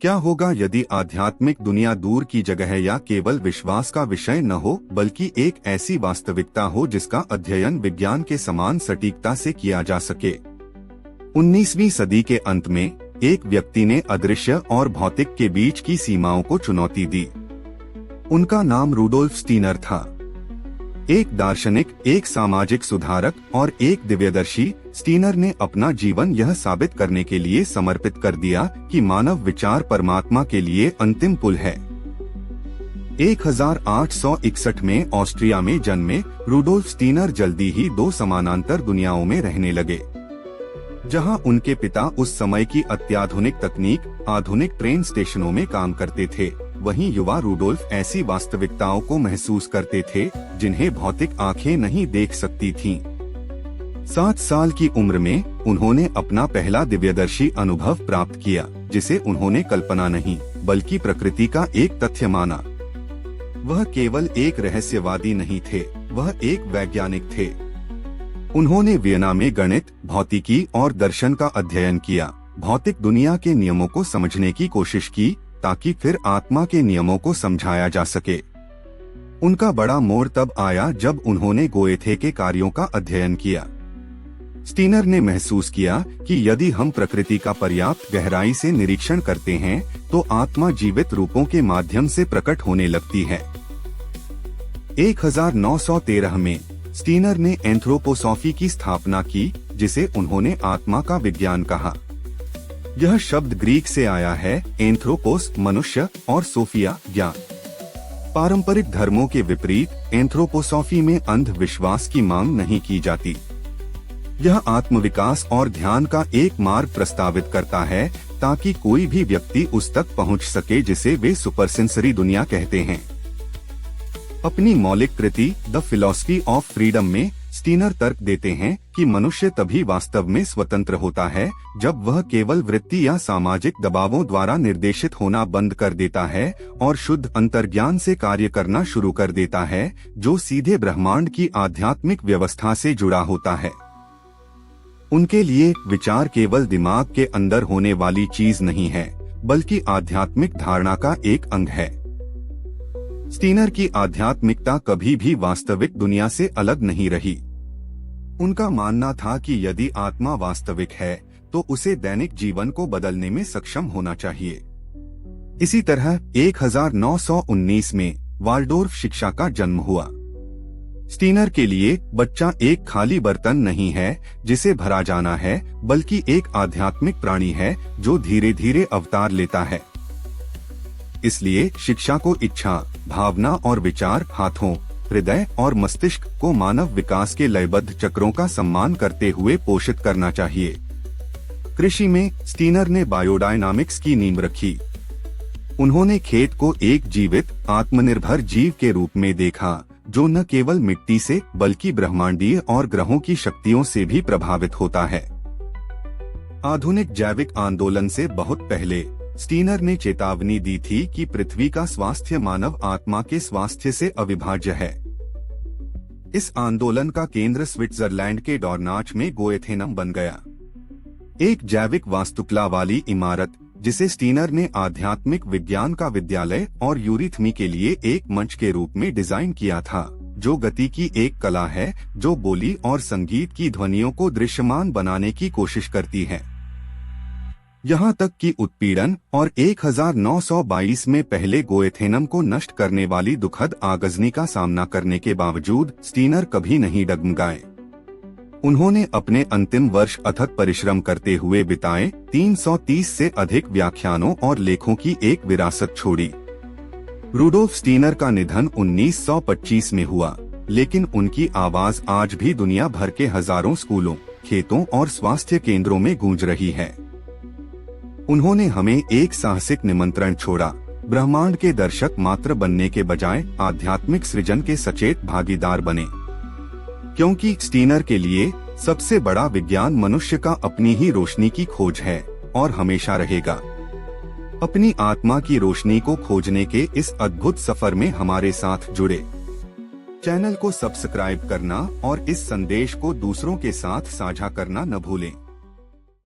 क्या होगा यदि आध्यात्मिक दुनिया दूर की जगह या केवल विश्वास का विषय न हो, बल्कि एक ऐसी वास्तविकता हो जिसका अध्ययन विज्ञान के समान सटीकता से किया जा सके। 19वीं सदी के अंत में एक व्यक्ति ने अदृश्य और भौतिक के बीच की सीमाओं को चुनौती दी। उनका नाम रूडोल्फ स्टीनर था। एक दार्शनिक, एक सामाजिक सुधारक और एक दिव्यदर्शी, स्टीनर ने अपना जीवन यह साबित करने के लिए समर्पित कर दिया कि मानव विचार परमात्मा के लिए अंतिम पुल है। 1861 में ऑस्ट्रिया में जन्मे रूडोल्फ स्टीनर जल्दी ही दो समानांतर दुनियाओं में रहने लगे। जहां उनके पिता उस समय की अत्याधुनिक तकनीक, आधुनिक ट्रेन स्टेशनों में काम करते थे, वहीं युवा रूडोल्फ ऐसी वास्तविकताओं को महसूस करते थे जिन्हें भौतिक आंखें नहीं देख सकती थीं। 7 साल की उम्र में उन्होंने अपना पहला दिव्यदर्शी अनुभव प्राप्त किया, जिसे उन्होंने कल्पना नहीं बल्कि प्रकृति का एक तथ्य माना। वह केवल एक रहस्यवादी नहीं थे, वह एक वैज्ञानिक थे। उन्होंने वियना में गणित, भौतिकी और दर्शन का अध्ययन किया, भौतिक दुनिया के नियमों को समझने की कोशिश की ताकि फिर आत्मा के नियमों को समझाया जा सके। उनका बड़ा मोड़ तब आया जब उन्होंने गोएथे के कार्यों का अध्ययन किया। स्टीनर ने महसूस किया कि यदि हम प्रकृति का पर्याप्त गहराई से निरीक्षण करते हैं तो आत्मा जीवित रूपों के माध्यम से प्रकट होने लगती है। 1913 में स्टीनर ने एंथ्रोपोसॉफी की स्थापना की, जिसे उन्होंने आत्मा का विज्ञान कहा। यह शब्द ग्रीक से आया है, एंथ्रोपोस मनुष्य और सोफिया ज्ञान। पारंपरिक धर्मों के विपरीत एंथ्रोपोसॉफी में अंधविश्वास की मांग नहीं की जाती। यह आत्मविकास और ध्यान का एक मार्ग प्रस्तावित करता है ताकि कोई भी व्यक्ति उस तक पहुंच सके जिसे वे सुपरसेंसरी दुनिया कहते हैं। अपनी मौलिक कृति द फिलॉसफी ऑफ फ्रीडम में स्टीनर तर्क देते हैं कि मनुष्य तभी वास्तव में स्वतंत्र होता है जब वह केवल वृत्ति या सामाजिक दबावों द्वारा निर्देशित होना बंद कर देता है और शुद्ध अंतर्ज्ञान से कार्य करना शुरू कर देता है, जो सीधे ब्रह्मांड की आध्यात्मिक व्यवस्था से जुड़ा होता है। उनके लिए विचार केवल दिमाग के अंदर होने वाली चीज नहीं है, बल्कि आध्यात्मिक धारणा का एक अंग है। स्टीनर की आध्यात्मिकता कभी भी वास्तविक दुनिया से अलग नहीं रही। उनका मानना था कि यदि आत्मा वास्तविक है तो उसे दैनिक जीवन को बदलने में सक्षम होना चाहिए। इसी तरह 1919 में वाल्डोर्फ शिक्षा का जन्म हुआ। स्टीनर के लिए बच्चा एक खाली बर्तन नहीं है जिसे भरा जाना है, बल्कि एक आध्यात्मिक प्राणी है जो धीरे धीरे अवतार लेता है। इसलिए शिक्षा को इच्छा, भावना और विचार, हाथों, हृदय और मस्तिष्क को मानव विकास के लयबद्ध चक्रों का सम्मान करते हुए पोषित करना चाहिए। कृषि में स्टीनर ने बायोडायनामिक्स की नींव रखी। उन्होंने खेत को एक जीवित, आत्मनिर्भर जीव के रूप में देखा जो न केवल मिट्टी से बल्कि ब्रह्मांडीय और ग्रहों की शक्तियों से भी प्रभावित होता है। आधुनिक जैविक आंदोलन से बहुत पहले स्टीनर ने चेतावनी दी थी कि पृथ्वी का स्वास्थ्य मानव आत्मा के स्वास्थ्य से अविभाज्य है। इस आंदोलन का केंद्र स्विट्जरलैंड के डॉर्नाच में गोएथेनम बन गया, एक जैविक वास्तुकला वाली इमारत जिसे स्टीनर ने आध्यात्मिक विज्ञान का विद्यालय और यूरिथमी के लिए एक मंच के रूप में डिजाइन किया था, जो गति की एक कला है जो बोली और संगीत की ध्वनियों को दृश्यमान बनाने की कोशिश करती है। यहाँ तक कि उत्पीड़न और 1922 में पहले गोएथेनम को नष्ट करने वाली दुखद आगजनी का सामना करने के बावजूद स्टीनर कभी नहीं डगमगाए। उन्होंने अपने अंतिम वर्ष अथक परिश्रम करते हुए बिताए, 330 से अधिक व्याख्यानों और लेखों की एक विरासत छोड़ी। रूडोल्फ स्टीनर का निधन 1925 में हुआ, लेकिन उनकी आवाज आज भी दुनिया भर के हजारों स्कूलों, खेतों और स्वास्थ्य केंद्रों में गूंज रही है। उन्होंने हमें एक साहसिक निमंत्रण छोड़ा, ब्रह्मांड के दर्शक मात्र बनने के बजाय आध्यात्मिक सृजन के सचेत भागीदार बने। क्योंकि स्टीनर के लिए सबसे बड़ा विज्ञान मनुष्य का अपनी ही रोशनी की खोज है और हमेशा रहेगा। अपनी आत्मा की रोशनी को खोजने के इस अद्भुत सफर में हमारे साथ जुड़े। चैनल को सब्सक्राइब करना और इस संदेश को दूसरों के साथ साझा करना न भूलें।